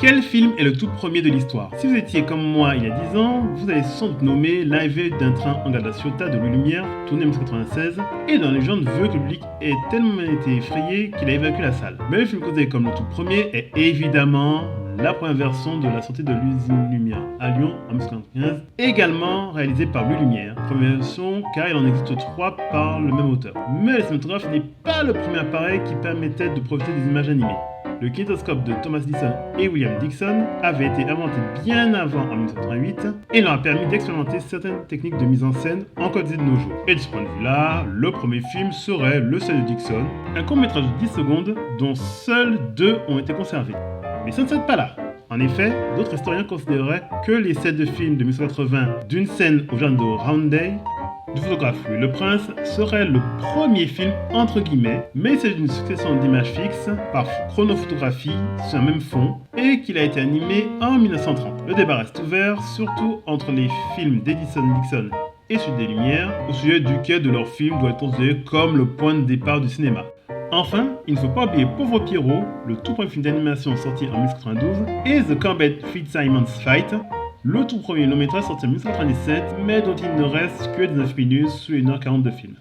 Quel film est le tout premier de l'histoire? Si vous étiez comme moi il y a 10 ans, vous allez sans doute nommer l'arrivée d'un train en gare de la Ciotat de Louis Lumière, tourné en 1996, et dans la légende veut que le public ait tellement été effrayé qu'il a évacué la salle. Mais le film considéré comme le tout premier est évidemment la première version de la sortie de l'usine Lumière à Lyon en 1995, également réalisée par Louis Lumière. Première version car il en existe 3 par le même auteur. Mais le cinématographe n'est pas le premier appareil qui permettait de profiter des images animées. Le kinétoscope de Thomas Edison et William Dickson avait été inventé bien avant en 1938 et leur a permis d'expérimenter certaines techniques de mise en scène encore utilisées de nos jours. Et de ce point de vue-là, le premier film serait Le Seuil de Dixon, un court-métrage de 10 secondes dont seuls 2 ont été conservés. Mais ça ne s'arrête pas là. En effet, d'autres historiens considéraient que les scènes de films de 1980 d'une scène au genre de Roundhay du photographe Louis Le Prince serait le premier film entre guillemets, mais c'est une succession d'images fixes par chronophotographie sur un même fond et qu'il a été animé en 1930. Le débat reste ouvert, surtout entre les films d'Edison Dixon et celui des Lumières, au sujet duquel de leur film doit être considéré comme le point de départ du cinéma. Enfin, il ne faut pas oublier Pauvre Pierrot, le tout premier film d'animation sorti en 1992, et The Corbett Fitzsimmons Fight, le tout premier long métrage sorti en 1997, mais dont il ne reste que 19 minutes sur 1h40 de film.